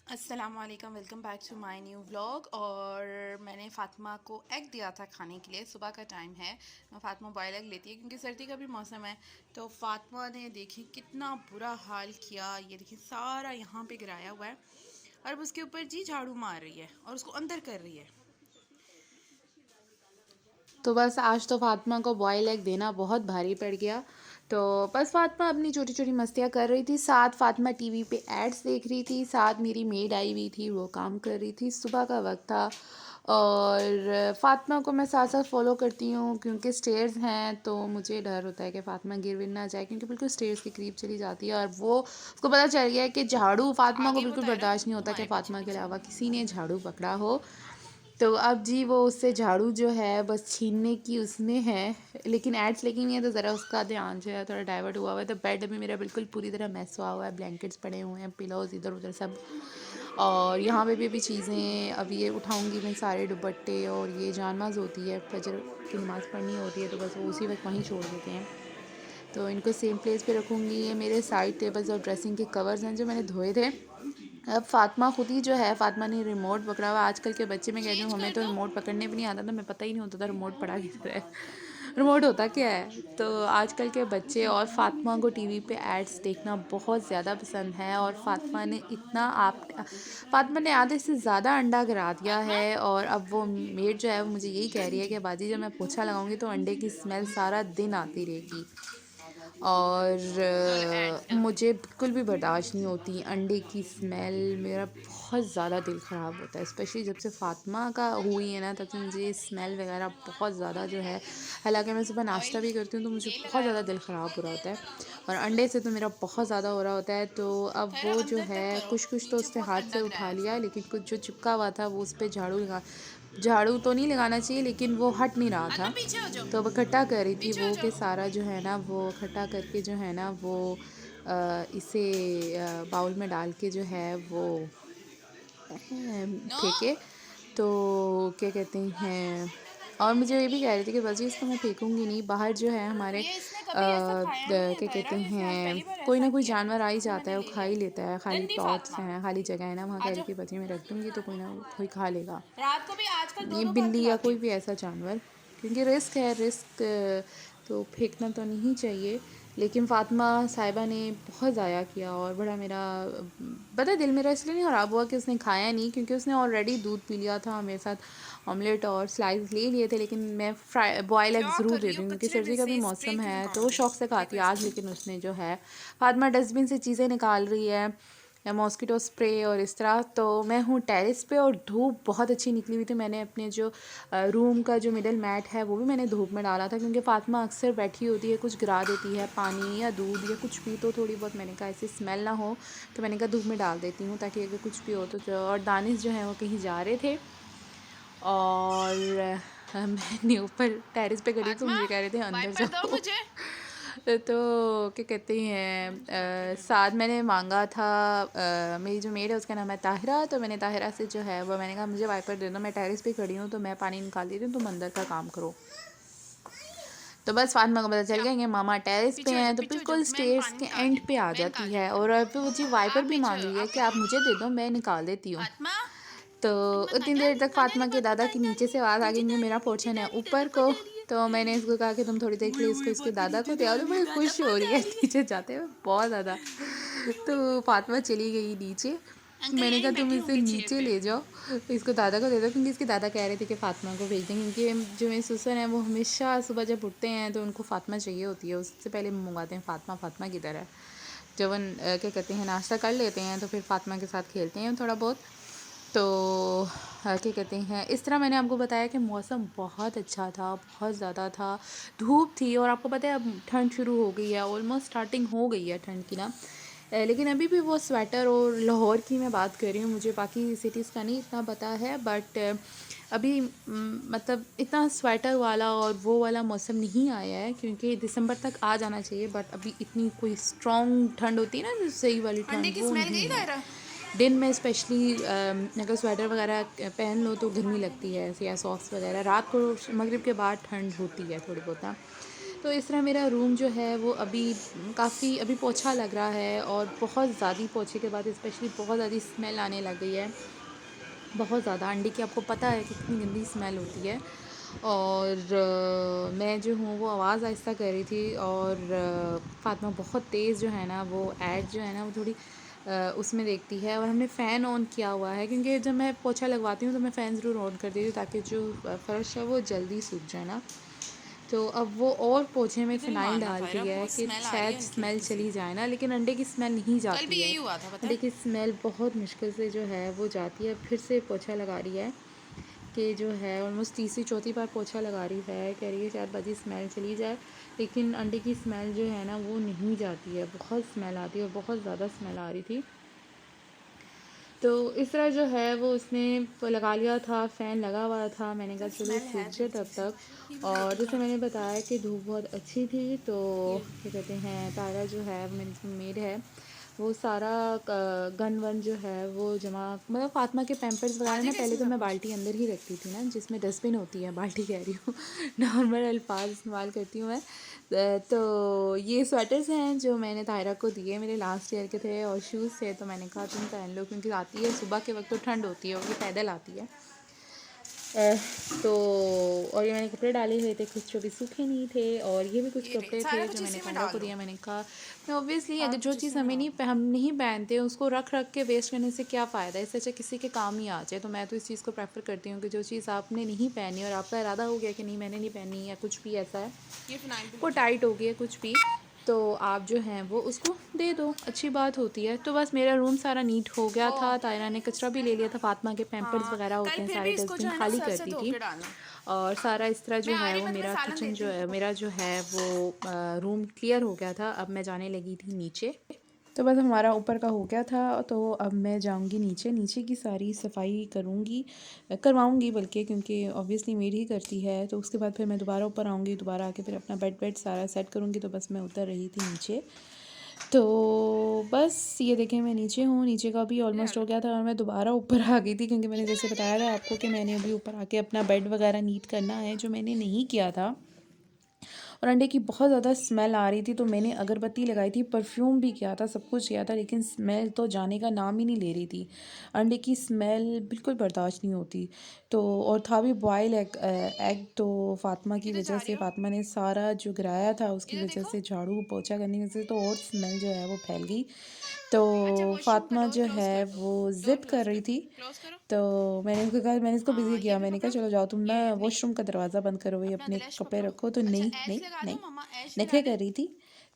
अस्सलामुअलैकुम, welcome back to my new vlog. और मैंने फ़ातिमा को एग दिया था खाने के लिए। सुबह का टाइम है, फ़ातिमा बॉयल एग लेती है क्योंकि सर्दी का भी मौसम है। तो फ़ातिमा ने देखिए कितना बुरा हाल किया। ये देखिए सारा यहाँ पे गिराया हुआ है और अब उसके ऊपर जी झाड़ू मार रही है और उसको अंदर कर रही है। तो बस आज तो फ़ातिमा को बॉयल एग देना बहुत भारी पड़ गया। तो बस फ़ातिमा अपनी छोटी छोटी मस्तियाँ कर रही थी, साथ फ़ातिमा टीवी पे एड्स देख रही थी, साथ मेरी मेड आई हुई थी, वो काम कर रही थी। सुबह का वक्त था और फ़ातिमा को मैं साथ साथ फ़ॉलो करती हूँ क्योंकि स्टेयर्स हैं तो मुझे डर होता है कि फ़ातिमा गिर विर ना जाए, क्योंकि बिल्कुल स्टेयर्स के करीब चली जाती है। और वो उसको पता चल गया है कि झाड़ू फ़ातिमा को बिल्कुल बर्दाश्त नहीं होता कि फ़ातिमा के अलावा किसी ने झाड़ू पकड़ा हो। तो अब जी वो उससे झाड़ू जो है बस छीनने की उसमें है, लेकिन एड्स लगी हुई है तो ज़रा उसका ध्यान जो है थोड़ा डाइवर्ट हुआ हुआ है। तो बेड अभी मेरा बिल्कुल पूरी तरह मैस हुआ हुआ है, ब्लैंकेट्स पड़े हुए हैं, पिलोज इधर उधर सब। और यहाँ पे भी चीज़ें अभी ये उठाऊंगी मैं, सारे दुपट्टे। और ये जानमाज होती है, फजर की नमाज़ पढ़नी होती है तो बस वो उसी वक्त वहीं छोड़ देते हैं। तो इनको सेम प्लेस पे रखूँगी। ये मेरे साइड टेबल्स और ड्रेसिंग के कवर्स हैं जो मैंने धोए थे। अब फ़ातिमा खुद ही जो है, फ़ातिमा ने रिमोट पकड़ा हुआ। आजकल के बच्चे, मैं कहती हूँ हमें तो रिमोट पकड़ने भी नहीं आता था, मैं पता ही नहीं होता था रिमोट पड़ा किधर है, रिमोट होता क्या है। तो आजकल के बच्चे, और फ़ातिमा को टीवी पे एड्स देखना बहुत ज़्यादा पसंद है। और फ़ातिमा ने इतना फ़ातिमा ने आधे से ज़्यादा अंडा गिरा दिया है। और अब वो मेड जो है वो मुझे यही कह रही है कि बाजी जब मैं पोछा लगाऊंगी तो अंडे की स्मेल सारा दिन आती रहेगी। और मुझे बिल्कुल भी बर्दाश्त नहीं होती अंडे की स्मेल। मेरा बहुत ज़्यादा दिल ख़राब होता है, स्पेशली जब से फ़ातिमा का हुई है ना, तब से मुझे स्मेल वगैरह बहुत ज़्यादा जो है। हालांकि मैं सुबह नाश्ता भी करती हूँ तो मुझे बहुत ज़्यादा दिल ख़राब हो रहा होता है, और अंडे से तो मेरा बहुत ज़्यादा हो रहा होता है। तो अब वो जो है कुछ कुछ तो उसने हाथ से उठा लिया, लेकिन कुछ जो चिपका हुआ था वो उस पर झाड़ू तो नहीं लगाना चाहिए, लेकिन वो हट नहीं रहा था। तो अब इकट्ठा कर रही थी वो, कि सारा जो है ना वो इकट्ठा करके जो है ना वो इसे बाउल में डाल के जो है वो फेंके। तो क्या कहते हैं, और मुझे ये भी कह रही थी कि बस जी इसको मैं फेंकूंगी नहीं, बाहर जो है हमारे क्या कहते हैं, कोई ना कोई जानवर आ ही जाता है, वो खा ही लेता है। खाली पॉट्स हैं, खाली जगह है ना, वहाँ कह रही थी बची मैं रख दूँगी तो कोई ना कोई खा लेगा, रात को भी आजकल ये बिल्ली या कोई भी ऐसा जानवर, क्योंकि रिस्क है। रिस्क तो फेंकना तो नहीं चाहिए। लेकिन फ़ातिमा साहिबा ने बहुत ज़ाया किया, और बड़ा मेरा पता है दिल मेरा इसलिए नहीं ख़राब हुआ कि उसने खाया नहीं, क्योंकि उसने ऑलरेडी दूध पी लिया था, मेरे साथ ऑमलेट और स्लाइस ले लिए थे। लेकिन मैं फ्राई बॉयल एग ज़रूर दे दूँ क्योंकि सर्दी का भी मौसम है तो वो शौक़ से खाती है आज। लेकिन उसने जो है, फ़ातिमा डस्टबिन से चीज़ें निकाल रही है या मॉस्किटो स्प्रे और इस तरह। तो मैं हूँ टेरेस पे और धूप बहुत अच्छी निकली हुई थी। मैंने अपने जो रूम का जो मिडल मैट है वो भी मैंने धूप में डाला था, क्योंकि फ़ातिमा अक्सर बैठी होती है, कुछ गिरा देती है पानी या दूध या कुछ भी, तो थोड़ी बहुत मैंने कहा ऐसी स्मेल ना हो, तो मैंने कहा धूप में डाल देती हूँ ताकि अगर कुछ भी हो तो। और दानिश जो है वो कहीं जा रहे थे, और मैंने ऊपर टेरेस पे खड़ी तो मुझे कह रहे थे अंदर जाओ मुझे। तो क्या कहते हैं, साथ मैंने मांगा था, मेरी जो मेड है उसका नाम है ताहिरा, तो मैंने ताहिरा से जो है वो मैंने कहा मुझे वाइपर दे दो, मैं टेरेस पे खड़ी हूँ तो मैं पानी निकाल देती हूँ, तुम अंदर का काम करो। तो बस फातिमा को पता चल गया कि मामा टेरेस पे हैं, तो बिल्कुल स्टेयर्स के एंड पे आ जाती है, और फिर वो जी वाइपर भी मांग रही है कि आप मुझे दे दो मैं निकाल देती हूँ। तो उतनी देर तक फ़ातिमा के दादा की नीचे से आवाज़ आ गई कि मेरा पोर्शन है ऊपर को। तो मैंने इसको कहा कि तुम थोड़ी देर के लिए इसको इसके दादा को दे आओ, तो बड़ी खुश हो रही है नीचे जाते हुए बहुत ज़्यादा। तो फ़ातिमा चली गई नीचे। मैंने कहा तुम इसे नीचे ले जाओ, तो इसको दादा को दे दो, क्योंकि इसके दादा कह रहे थे कि फ़ातिमा को भेज दें, क्योंकि जो मेरे ससुर हैं वो हमेशा सुबह जब उठते हैं तो उनको फ़ातिमा चाहिए होती है, उससे पहले मंगवाते हैं फ़ातिमा फ़ातिमा की तरह। जब क्या कहते हैं नाश्ता कर लेते हैं तो फिर फ़ातिमा के साथ खेलते हैं थोड़ा बहुत। तो क्या कहते हैं, इस तरह मैंने आपको बताया कि मौसम बहुत अच्छा था, बहुत ज़्यादा था, धूप थी, और आपको पता है अब ठंड शुरू हो गई है, ऑलमोस्ट स्टार्टिंग हो गई है ठंड की ना। लेकिन अभी भी वो स्वेटर, और लाहौर की मैं बात कर रही हूँ, मुझे बाकी सिटीज़ का नहीं इतना पता है, बट अभी मतलब इतना स्वेटर वाला और वो वाला मौसम नहीं आया है, क्योंकि दिसंबर तक आ जाना चाहिए, बट अभी इतनी कोई स्ट्रॉन्ग ठंड होती है ना जो सही वाली ठंड, वो नहीं है। दिन में स्पेशली अगर स्वेटर वगैरह पहन लो तो गर्मी लगती है, या सॉक्स वगैरह। रात को मगरिब के बाद ठंड होती है थोड़ी बहुत ना। तो इस तरह मेरा रूम जो है वो अभी काफ़ी अभी पोछा लग रहा है, और बहुत ज़्यादा पोछे के बाद स्पेशली बहुत ज़्यादा स्मेल आने लग गई है। बहुत ज़्यादा अंडे की आपको पता है कि कितनी गंदी स्मेल होती है। और मैं जो हूँ वो आवाज़ आहिस्ता कर रही थी, और फ़ातिमा बहुत तेज़ जो है ना वो ऐड जो है ना वो थोड़ी उसमें देखती है। और हमने फ़ैन ऑन किया हुआ है, क्योंकि जब मैं पोछा लगवाती हूँ तो मैं फ़ैन ज़रूर ऑन कर देती हूँ ताकि जो फ़र्श है वो जल्दी सूख जाए ना। तो अब वो और पोछे में इधर ही फ़िनाइल मारना डाल था रही है बहुत कि स्मेल आ रही शायद है हल्की स्मेल हल्की सी। चली जाए ना, लेकिन अंडे की स्मेल नहीं कल भी जाती है। यही हुआ था पता अंडे है। की स्मेल बहुत मुश्किल से जो है वो जाती है। फिर से पोछा लगा रही है कि जो है ऑलमोस्ट तीसरी चौथी बार पोछा लगा रही है, कह रही है शायद बची स्मेल चली जाए, लेकिन अंडे की स्मेल जो है ना वो नहीं जाती है। बहुत स्मेल आती है और बहुत ज़्यादा स्मेल आ रही थी। तो इस तरह जो है वो उसने लगा लिया था, फ़ैन लगा हुआ था। मैंने कहा तो चलो स्मेल है सूख जाए थोड़ी तब सी। तक। और जैसे मैंने बताया कि धूप बहुत अच्छी थी, तो ये क्या कहते हैं, तारा जो है मेरी मेड है, वो सारा गन वन जो है वो जमा, मतलब फ़ातिमा के पैम्पर्स आ वगैरह ना, जाएगा पहले इसमें तो सब मैं कुछ। बाल्टी अंदर ही रखती थी ना, जिसमें डस्टबिन होती है, बाल्टी कह रही हूँ नॉर्मल अल्फाज इस्तेमाल करती हूँ मैं। तो ये स्वेटर्स हैं जो मैंने तायरा को दिए, मेरे लास्ट ईयर के थे, और शूज़ थे, तो मैंने कहा तुम पहन लो, क्योंकि आती है सुबह के वक्त तो ठंड होती है और ये पैदल आती है। अ, तो और ये मैंने कपड़े डाले हुए थे, कुछ जो भी सूखे नहीं थे, और ये भी कुछ ये नहीं, कपड़े सारा थे जो कुछ मैंने इसी में तायरा डाल को दो। दिया। मैंने कहा मैं ऑब्वियसली सारा अगर जो कुछ चीज़ इसी में हमें डाल नहीं दो। हम नहीं पहनते उसको रख रख के वेस्ट करने से क्या फ़ायदा है, इससे अच्छा किसी के काम ही आ जाए। तो मैं तो इस चीज़ को प्रेफर करती हूँ कि जो चीज़ आपने नहीं पहनी और आपका इरादा हो गया कि नहीं मैंने नहीं पहनी, या कुछ भी ऐसा है, ये फिनाइल भी वो लेके टाइट हो गई है कुछ भी, तो आप जो हैं वो उसको दे दो, अच्छी बात होती है। तो बस मेरा रूम सारा नीट हो गया वो। था, तायरा ने कचरा भी ले लिया था, फातिमा के पैम्पर्स हाँ वगैरह कल होते हैं फिर सारे भी इसको जो डस्टबिन है ना खाली सर कर से दी धो थी। के डालना। और सारा इस तरह मैं जो आ है रही, वो मैं तुम्हें मेरा सालन किचन देती जो हूँ है, रुको। मेरा जो है वो रूम क्लियर हो गया था। अब मैं जाने लगी थी नीचे। तो बस हमारा ऊपर का हो गया था, तो अब मैं जाऊंगी नीचे, नीचे की सारी सफाई करूंगी, करवाऊंगी बल्कि, क्योंकि ऑब्वियसली मेरी ही करती है। तो उसके बाद फिर मैं दोबारा ऊपर आऊँगी, दोबारा आके फिर अपना बेड वेड सारा सेट करूँगी। तो बस मैं उतर रही थी नीचे। तो बस ये देखें मैं नीचे हूँ, नीचे का भी ये ऑलमोस्ट डालो। हो गया था, और मैं दोबारा ऊपर आ गई थी, क्योंकि मैंने जैसे बताया था आपको कि मैंने अभी ऊपर आके अपना बेड वगैरह नीट करना है, जो मैंने नहीं किया था। और अंडे की बहुत ज़्यादा स्मेल आ रही थी, तो मैंने अगरबत्ती लगाई थी, परफ्यूम भी किया था, सब कुछ किया था, लेकिन स्मेल तो जाने का नाम ही नहीं ले रही थी। अंडे की स्मेल बिल्कुल बर्दाश्त नहीं होती। तो और था भी बॉयल एग, एग, तो फातिमा की किधर वजह जा रही से, हो? फातिमा ने सारा जो गिराया था उसकी इधर वजह देखो। से, झाड़ू पोछा करने की वजह से, तो और स्मेल जो है वो फैल गई। तो अच्छा वॉशरूम का फातिमा डोर जो क्लोज है कर दो। वो डोर ज़िद कर क्लोज रही कर दो, थी। क्लोज करो। तो मैंने उसको कहा, मैंने इसको बिज़ी हाँ ये किया, भी मैंने कहा पकड़ो। चलो जाओ तुम ना ये अपनी वॉशरूम का दरवाज़ा बंद करो, ये अपना अपने गलेश कपड़े पकड़ो। रखो। तो अच्छा नहीं ऐश नहीं लगा नहीं, दो, मम्मा ऐश लगा नखरे दे। कर रही थी।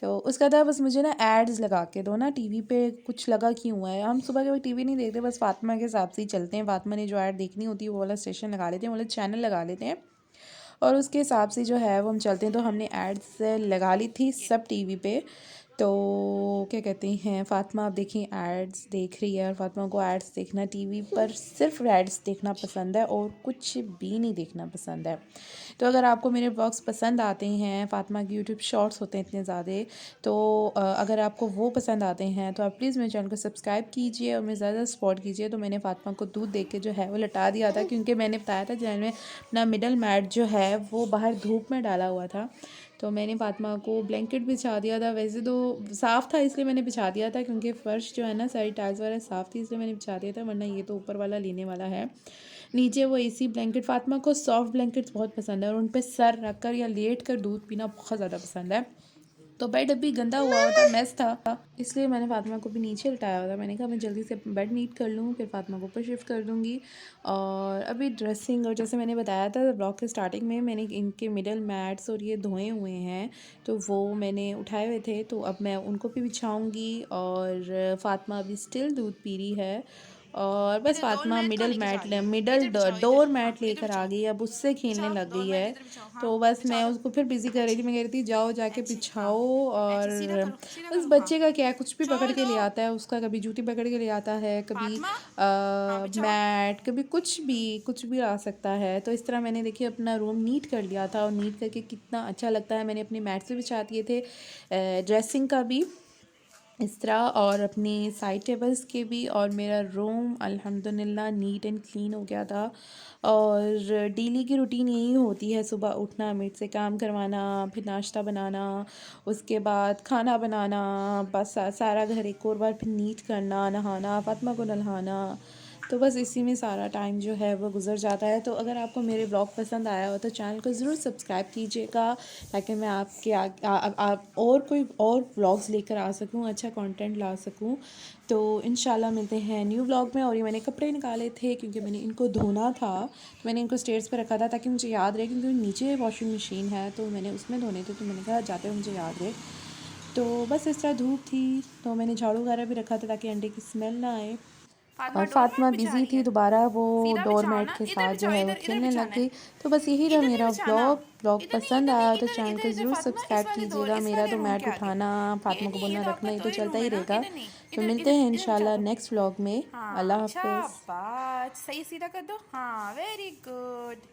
तो उसका था बस मुझे ना एड्स लगा के दो ना, टीवी पे कुछ लगा क्यों हुआ है, हम सुबह के वक्त टीवी नहीं देखते, बस फातिमा के हिसाब से ही चलते हैं। फातिमा ने जो ऐड देखनी होती है वो वाला स्टेशन लगा लेते हैं, वो वाला चैनल लगा लेते हैं, और उसके हिसाब से जो है वो हम चलते हैं। तो हमने एड्स लगा ली थी ये सब टीवी पे। तो क्या कहते हैं, फ़ातिमा आप देखें एड्स देख रही है, और फ़ातिमा को एड्स देखना, टीवी पर सिर्फ एड्स देखना पसंद है और कुछ भी नहीं देखना पसंद है। तो अगर आपको मेरे ब्लॉग्स पसंद आते हैं, फ़ातिमा के यूट्यूब शॉर्ट्स होते हैं इतने ज़्यादा, तो अगर आपको वो पसंद आते हैं तो आप प्लीज़ मेरे चैनल को सब्सक्राइब कीजिए और मेरे ज़्यादा सपोर्ट कीजिए। तो मैंने फ़ातिमा को दूध दे के जो है वो लटा दिया था, क्योंकि मैंने बताया था चैनल में अपना मिडल मैट जो है वो बाहर धूप में डाला हुआ था। तो मैंने फ़ातिमा को ब्लैंकेट बिछा दिया था, वैसे तो साफ़ था इसलिए मैंने बिछा दिया था, क्योंकि फ़र्श जो है ना सारी टाइल्स वगैरह साफ़ थी, इसलिए मैंने बिछा दिया था, वरना ये तो ऊपर वाला लेने वाला है। नीचे वो एसी ब्लैंकेट, फ़ातिमा को सॉफ्ट ब्लैंकेट्स बहुत पसंद है, और उन पे सर रख कर या लेट कर दूध पीना बहुत ज़्यादा पसंद है। तो बेड अभी गंदा हुआ था, मेस था, इसलिए मैंने फ़ातिमा को भी नीचे लिटाया हुआ था। मैंने कहा मैं जल्दी से बेड नीट कर लूँ, फिर फ़ातिमा को ऊपर शिफ्ट कर दूँगी। और अभी ड्रेसिंग, और जैसे मैंने बताया था ब्लॉग के स्टार्टिंग में, मैंने इनके मिडल मैट्स और ये धोए हुए हैं, तो वो मैंने उठाए हुए थे, तो अब मैं उनको भी बिछाऊँगी। और फ़ातिमा अभी स्टिल दूध पी रही है, और बस इधर डोल फ़ातिमा मैट कहाँ मिडल लेके जा मैट रही हो? मिडल इधर बिछाओ, इधर डोर हाँ मैट इधर लेकर आ बिछाओ। गई, अब उससे खेलने बिछाओ लग डोल गई मैट, है। इधर बिछाओ, हाँ तो बस बिछा मैं दो। उसको फिर बिज़ी कर रही थी, मैं कह रही थी जाओ जाके ऐसे हाँ। बिछाओ। ऐसे और सीधा करो, सीधा बस करो, हाँ। बच्चे का क्या है, कुछ भी पकड़ छोड़ के दो। ले आता है, उसका कभी जूती पकड़ के ले आता है, कभी फातिमा। हाँ बिछाओ। मैट, कभी कुछ भी आ सकता है। तो इस तरह मैंने देखिए अपना रूम नीट कर लिया था, और नीट करके कितना अच्छा लगता है। मैंने अपने मैट से बिछा दिए थे, ड्रेसिंग का भी, इस तरह, और अपने साइड टेबल्स के भी, और मेरा रूम अल्हम्दुलिल्लाह नीट एंड क्लीन हो गया था। और डेली की रूटीन यही होती है, सुबह उठना, मेड से काम करवाना, फिर नाश्ता बनाना, उसके बाद खाना बनाना, बस सारा घर एक और बार फिर नीट करना, नहाना, फातिमा को नहलाना। तो बस इसी में सारा टाइम जो है वो गुजर जाता है। तो अगर आपको मेरे ब्लॉग पसंद आया हो तो चैनल को ज़रूर सब्सक्राइब कीजिएगा, ताकि मैं आपके आप और कोई और व्लॉग्स लेकर आ सकूं, अच्छा कंटेंट ला सकूं। तो इंशाल्लाह मिलते हैं न्यू व्लॉग में। और ये मैंने कपड़े निकाले थे क्योंकि मैंने इनको धोना था, तो मैंने इनको स्टेयर्स पर रखा था ताकि मुझे याद रहे, क्योंकि नीचे वॉशिंग मशीन है तो मैंने उसमें धोने थे, तो मैंने कहा जाते हुए मुझे याद रहे। तो बस इस तरह धूप थी तो मैंने झाड़ू वगैरह भी रखा था ताकि अंडे की स्मेल ना आए। फातिमा और डोरमैट फातिमा बिछा बिज़ी रही थी, है। दोबारा वो सीधा बिछाओ डोरमैट ना, के इधर साथ जो बिछाओ, है वो इधर इधर खेलने लग बिछाना है। गई। तो बस यही था इधर नहीं मेरा बिछाना, ब्लॉग इधर नहीं, पसंद इधर नहीं, आया तो इधर चैनल इधर को इधर ज़रूर फातिमा, इस सब्सक्राइब वाले डोर, कीजिएगा। इस मेरा वाले तो रूम के मैट आगे। उठाना, ये फातिमा को नहीं, ये बोलना तो आपका रखना, ये तो तो ही चलता रूम है ही ना, रहेगा। इधर नहीं, तो इधर मिलते इधर हैं इधर बिछा इंशाल्लाह दो। नेक्स्ट व्लॉग में। हाँ अल्लाह हाफिज़। शाबाश, सही सीधा कर दो, हाँ वेरी गुड।